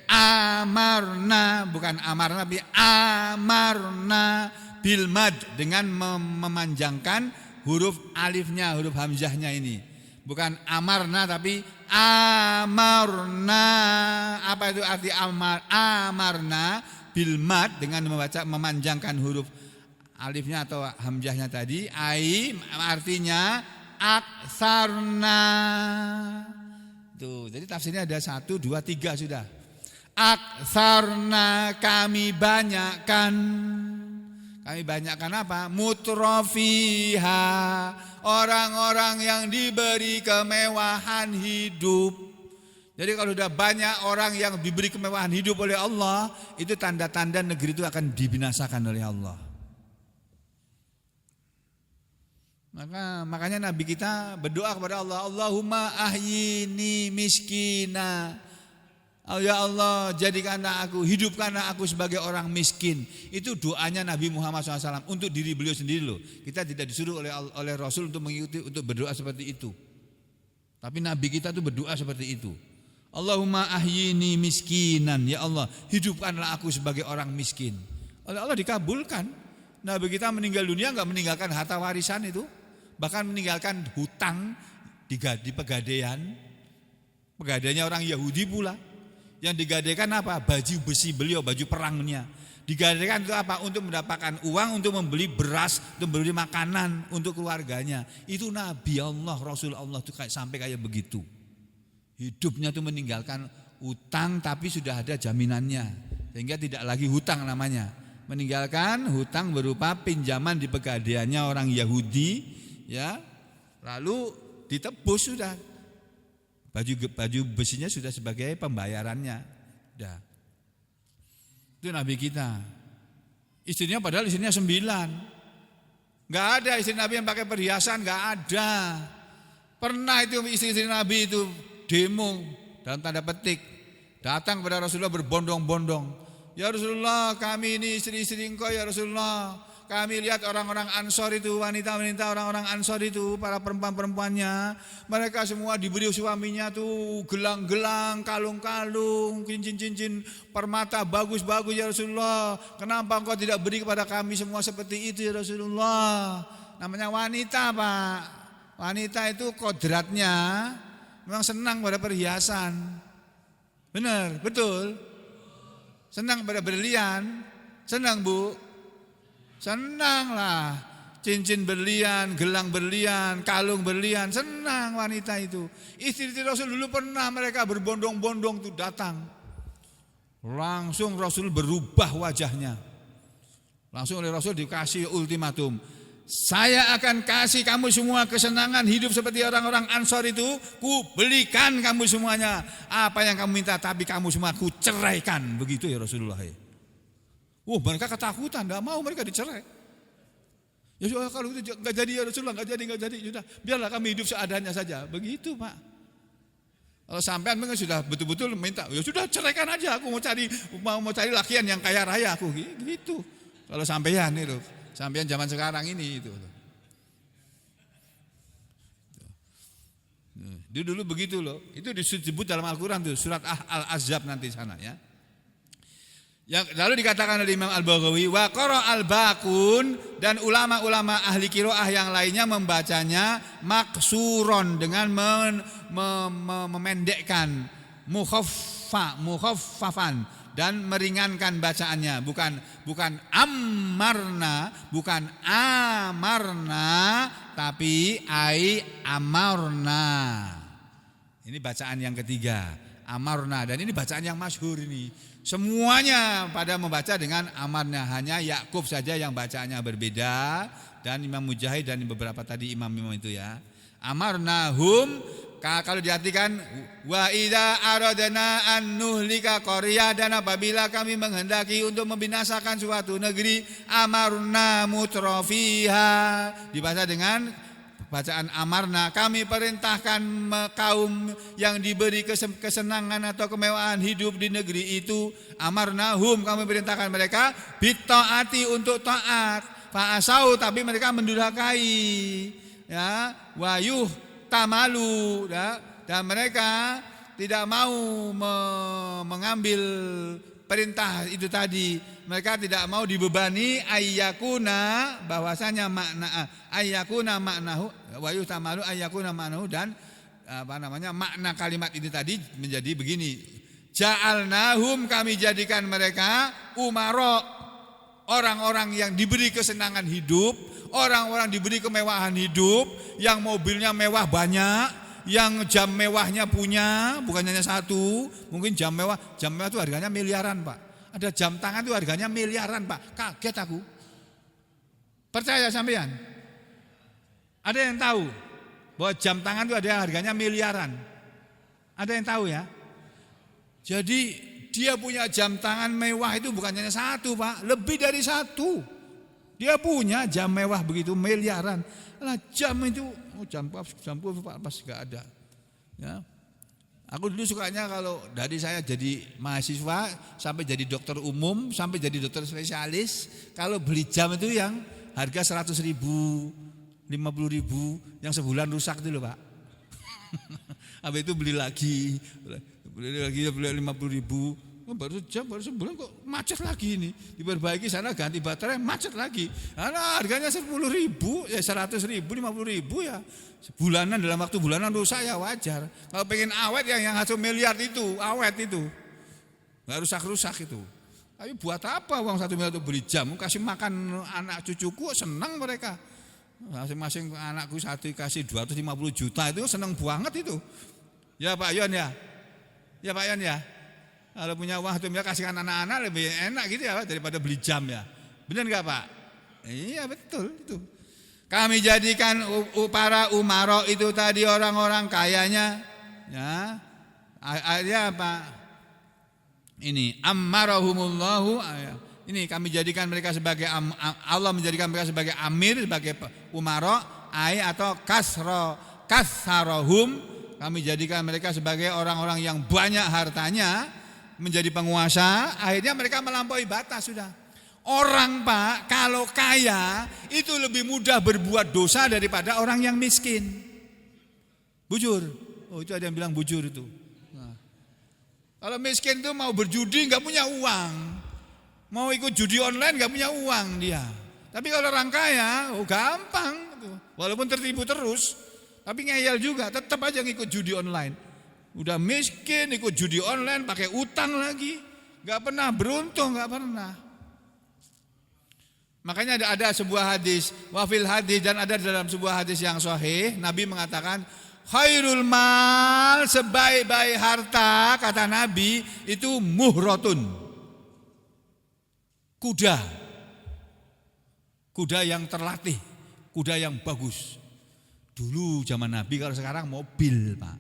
Amarna, bukan amarna tapi amarna bil mad, dengan memanjangkan huruf alifnya, huruf hamzahnya ini. Bukan amarna tapi amarna. Apa itu arti amarna? Bil mad, dengan memanjangkan huruf alifnya atau hamzahnya tadi. Artinya aksarna. Tuh, jadi tafsirnya ada 1, 2, 3 sudah. Aksarna, kami banyakkan. Kami banyakkan apa? Mutrofiha, orang-orang yang diberi kemewahan hidup. Jadi kalau sudah banyak orang yang diberi kemewahan hidup oleh Allah, itu tanda-tanda negeri itu akan dibinasakan oleh Allah. Makanya Nabi kita berdoa kepada Allah, Allahumma ahyini miskina. Oh ya Allah, jadikanlah aku, hidupkanlah aku sebagai orang miskin. Itu doanya Nabi Muhammad SAW untuk diri beliau sendiri loh. Kita tidak disuruh oleh Rasul untuk mengikuti, untuk berdoa seperti itu. Tapi Nabi kita tuh berdoa seperti itu. Allahumma ahyini miskinan, ya Allah, hidupkanlah aku sebagai orang miskin. Oleh Allah dikabulkan. Nabi kita meninggal dunia enggak meninggalkan harta warisan itu, bahkan meninggalkan hutang di pegadaian. Pegadaiannya orang Yahudi pula. Yang digadaikan apa? Baju besi beliau, baju perangnya. Digadaikan itu apa? Untuk mendapatkan uang, untuk membeli beras, untuk membeli makanan untuk keluarganya. Itu Nabi Allah, Rasul Allah itu sampai kayak begitu. Hidupnya itu meninggalkan hutang, tapi sudah ada jaminannya, sehingga tidak lagi hutang namanya. Meninggalkan hutang berupa pinjaman di pegadaiannya orang Yahudi, ya. Lalu ditebus sudah. Baju besinya sudah sebagai pembayarannya. Dah. Itu Nabi kita. Istrinya padahal istrinya 9. Enggak ada istri Nabi yang pakai perhiasan, enggak ada. Pernah itu istri Nabi itu demo dalam tanda petik, datang kepada Rasulullah berbondong-bondong. Ya Rasulullah, kami ini istri-istri engkau ya Rasulullah. Kami lihat orang-orang Ansor itu, wanita-wanita orang-orang Ansor itu, para perempuan-perempuannya, mereka semua diberi suaminya tuh gelang-gelang, kalung-kalung, cincin-cincin, permata bagus-bagus ya Rasulullah. Kenapa engkau tidak beri kepada kami semua seperti itu ya Rasulullah? Namanya wanita, Pak. Wanita itu kodratnya memang senang pada perhiasan. Benar, betul. Senang pada berlian. Senang, Bu. Senang lah, cincin berlian, gelang berlian, kalung berlian, senang wanita itu. Istri Rasul dulu pernah mereka berbondong-bondong tuh datang. Langsung Rasul berubah wajahnya. Langsung oleh Rasul dikasih ultimatum. Saya akan kasih kamu semua kesenangan hidup seperti orang-orang Ansor itu. Ku belikan kamu semuanya. Apa yang kamu minta, tapi kamu semua ku ceraikan. Begitu ya Rasulullah. Mereka ketakutan, tidak mau mereka dicerai. Ya sudah, kalau itu nggak jadi ya Rasulullah, nggak jadi, sudah biarlah kami hidup seadanya saja. Begitu Pak. Kalau sampean memang sudah betul-betul minta, ya sudah ceraikan aja. Aku mau cari lakian yang kaya raya aku, gitu. Kalau sampean itu, sampean zaman sekarang ini itu. Dulu begitu loh. Itu disebut dalam Al-Quran tuh, surat Al-Ahzab nanti sana ya. Yang lalu dikatakan oleh Imam Al-Baghawi wa qara al-baqun, dan ulama-ulama ahli qiraah yang lainnya membacanya maksuron dengan memendekkan, mukhaffafan dan meringankan bacaannya, bukan amarna, bukan amarna, tapi amarna. Ini bacaan yang ketiga, amarna, dan ini bacaan yang masyhur ini. Semuanya pada membaca dengan amarna, hanya Yaqub saja yang bacaannya berbeda, dan Imam Mujahid dan beberapa tadi imam-imam itu ya. Amarnahum, Kalau diartikan wa idza aradna an nuhlika qaryatan, apabila kami menghendaki untuk membinasakan suatu negeri, amarna mutrafiha, dibaca dengan bacaan amarna, kami perintahkan kaum yang diberi kesenangan atau kemewahan hidup di negeri itu, amarnahum, kami perintahkan mereka bittaati, untuk taat, fa'asau, tapi mereka mendurhakai, ya, wayuh tamalu, ya, dan mereka tidak mau mengambil perintah itu tadi. Mereka tidak mau dibebani ayyakuna, bahwasanya makna ayyakuna maknahu wayuh tamalu ayyakuna maknahu, dan makna kalimat ini tadi menjadi begini, ja'alnahum, kami jadikan mereka umara, orang-orang yang diberi kesenangan hidup, orang-orang diberi kemewahan hidup, yang mobilnya mewah banyak, yang jam mewahnya punya, bukan hanya satu, mungkin jam mewah itu harganya miliaran, Pak. Ada jam tangan itu harganya miliaran, Pak. Kaget aku. Percaya sampean? Ada yang tahu bahwa jam tangan itu ada harganya miliaran? Ada yang tahu ya? Jadi dia punya jam tangan mewah itu bukan hanya satu, Pak, lebih dari satu. Dia punya jam mewah begitu miliaran. Lah jam itu, jam pas enggak ada. Ya. Aku dulu sukanya kalau dari saya jadi mahasiswa sampai jadi dokter umum, sampai jadi dokter spesialis, kalau beli jam itu yang harga 100.000, 50.000, yang sebulan rusak itu loh, Pak. Habis itu beli lagi 50.000. Baru sebulan kok macet lagi ini. Diperbaiki sana ganti baterai macet lagi. Nah, harganya 10.000, ya 100.000, 50.000 ya. Sebulanan, dalam waktu bulanan rusak ya wajar. Kalau pengen awet yang hasil miliar itu, awet itu. Enggak rusak-rusak itu. Tapi buat apa uang 1 miliar itu beli jam? Kasih makan anak cucuku senang mereka. Masing-masing anakku satu kasih 250 juta itu senang banget itu. Ya Pak Yon ya. Ya Pak Yon ya. Kalau punya uang itu kasihkan anak-anak lebih enak gitu ya Pak, daripada beli jam ya. Benar enggak Pak? Iya betul itu. Kami jadikan para umaro itu tadi orang-orang kayanya, ya. Ayatnya apa? Ini ammarahumullahu. Ini kami jadikan mereka sebagai Allah menjadikan mereka sebagai amir, sebagai umaro, atau kasarahum. Kami jadikan mereka sebagai orang-orang yang banyak hartanya, menjadi penguasa. Akhirnya mereka melampaui batas sudah. Orang Pak kalau kaya itu lebih mudah berbuat dosa daripada orang yang miskin. Bujur. Oh itu ada yang bilang bujur itu. Nah. Kalau miskin itu mau berjudi nggak punya uang, mau ikut judi online nggak punya uang dia. Tapi kalau orang kaya, gampang. Walaupun tertipu terus, tapi ngeyel juga, tetap aja ngikut judi online. Udah miskin ikut judi online pakai utang lagi, nggak pernah beruntung, nggak pernah. Makanya ada sebuah hadis, wafil hadis, dan ada dalam sebuah hadis yang sahih, Nabi mengatakan khairul mal, sebaik-baik harta kata Nabi itu muhratun, kuda yang terlatih, kuda yang bagus. Dulu zaman Nabi, kalau sekarang mobil Pak.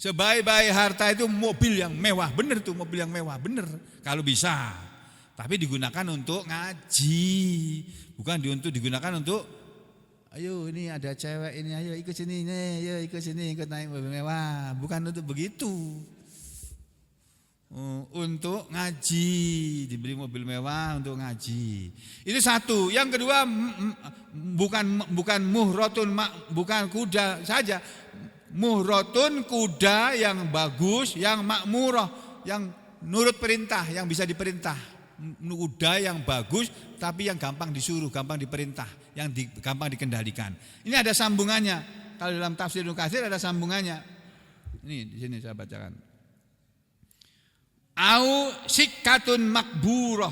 Sebaik-baik harta itu mobil yang mewah, bener tuh mobil yang mewah, bener kalau bisa. Tapi digunakan untuk ngaji, bukan digunakan untuk ayo ini ada cewek ini, ayo ikut sini nih, ayo ikut sini ikut naik mobil mewah, bukan untuk begitu. Untuk ngaji, diberi mobil mewah untuk ngaji. Itu satu. Yang kedua bukan muhratun, bukan kuda saja. Muhratun kuda yang bagus, yang makmurah, yang nurut perintah, yang bisa diperintah. Kuda yang bagus tapi yang gampang disuruh, gampang diperintah, yang gampang dikendalikan. Ini ada sambungannya. Kalau dalam tafsir Ibnu Katsir ada sambungannya. Ini di sini saya bacakan. Au sikatun makburah,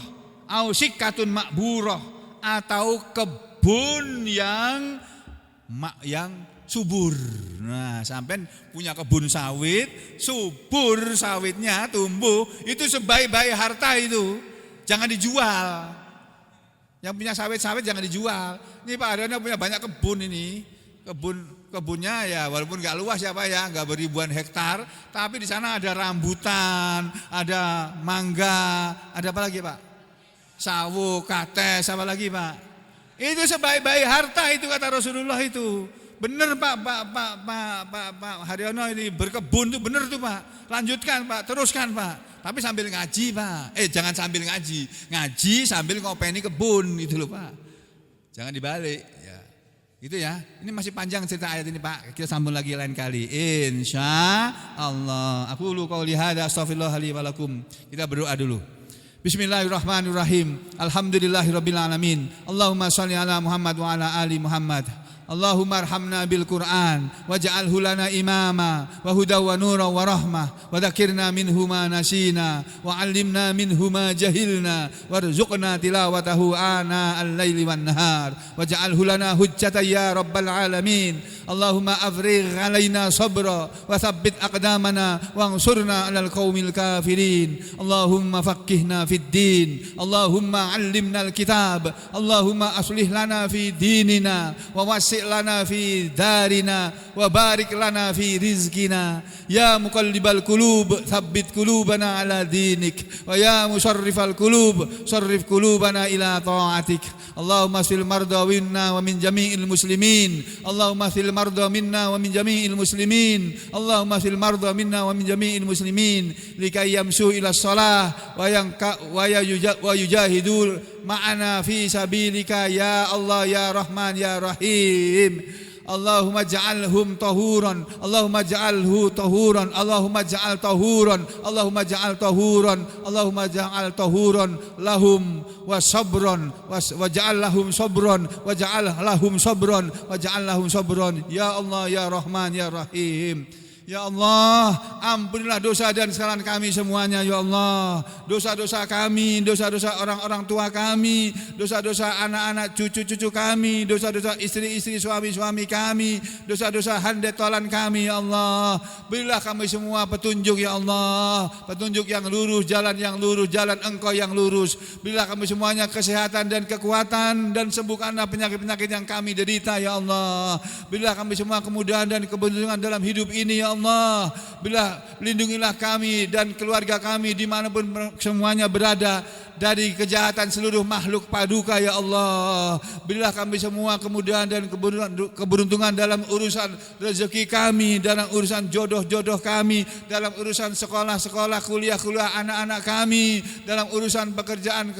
atau kebun yang subur. Nah, sampai punya kebun sawit, subur sawitnya tumbuh, itu sebaik-baik harta itu. Jangan dijual. Yang punya sawit-sawit jangan dijual. Ini Pak Aryono punya banyak kebun ini. kebunnya ya walaupun nggak luas ya Pak ya, nggak beribuan hektar, tapi di sana ada rambutan, ada mangga, ada apa lagi Pak? Sawo, kates, apa lagi Pak? Itu sebaik-baik harta itu kata Rasulullah itu. Bener Pak Haryono ini berkebun itu bener tuh Pak. Lanjutkan Pak, teruskan Pak. Tapi sambil ngaji Pak. Jangan sambil ngaji. Ngaji sambil ngopeni kebun itu loh Pak. Jangan dibalik ya. Gitu ya. Ini masih panjang cerita ayat ini Pak. Kita sambung lagi lain kali. Insya Allah. Aku lu qauli hadza astaghfirullah li wa lakum. Kita berdoa dulu. Bismillahirrahmanirrahim. Alhamdulillahirabbil alamin. Allahumma shalli ala Muhammad wa ala ali Muhammad. Allahumma arhamna bil Qur'an waj'alhu lana imama wa huda wa nura wa rahmah wa dzakirna minhu ma nasina wa 'allimna minhu ma jahilna warzuqna tilawatahu ana al-laili wan nahar waj'alhu lana hujjatan ya rabbal alamin. Allahumma afrigh 'alaina sabra wa tsabbit aqdamana wansurna 'alal qaumil kafirin. Allahumma faqqihna fid din. Allahumma 'allimna al-kitab. Allahumma aslih lana fi dinina wa lana fi darina wa barik lana fi rizqina ya muqallibal qulub tsabbit qulubana ala dinik wa ya musarrifal qulub sarrif qulubana ila ta'atik. Allahumma sil marda minna wa min jami'il muslimin. Allahumma sil marda minna wa min jami'il muslimin. Allahumma sil marda minna wa min jami'il muslimin likay yamsu ila shalah wa yujahidul ma'ana fi sabilika ya Allah ya Rahman ya Rahim. Allahumma ja'alhum tahuran. Allahumma ja'alhu tahuran. Allahumma ja'al tahuran. Allahumma ja'al tahuran. Allahumma ja'al tahuran lahum wa sabran wa ja'al lahum sabran wa ja'al lahum sabran wa ja'al lahum sabran ya Allah ya Rahman ya Rahim. Ya Allah, ampunilah dosa dan kesalahan kami semuanya ya Allah. Dosa-dosa kami, dosa-dosa orang-orang tua kami, dosa-dosa anak-anak cucu-cucu kami, dosa-dosa istri-istri suami-suami kami, dosa-dosa handetolan kami ya Allah. Berilah kami semua petunjuk ya Allah, petunjuk yang lurus, jalan Engkau yang lurus. Berilah kami semuanya kesehatan dan kekuatan dan sembuhkanlah penyakit-penyakit yang kami derita ya Allah. Berilah kami semua kemudahan dan keberuntungan dalam hidup ini ya Allah. Bila lindungilah kami dan keluarga kami dimanapun semuanya berada dari kejahatan seluruh makhluk paduka ya Allah. Berilah kami semua kemudahan dan keberuntungan dalam urusan rezeki kami, dalam urusan jodoh-jodoh kami, dalam urusan sekolah-sekolah, kuliah-kuliah anak-anak kami, dalam urusan pekerjaan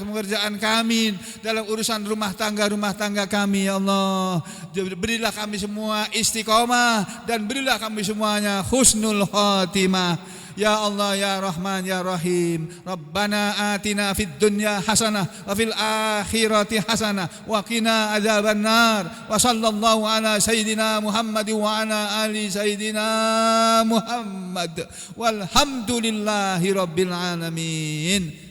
kami, dalam urusan rumah tangga kami ya Allah. Berilah kami semua istiqomah dan berilah kami semuanya husnul khatimah. Ya Allah ya Rahman ya Rahim. Rabbana atina fid dunya hasanah wa fil akhirati hasanah wa qina adzabannar. Wa sallallahu ala sayidina Muhammad wa ala ali sayidina Muhammad. Walhamdulillahi rabbil alamin.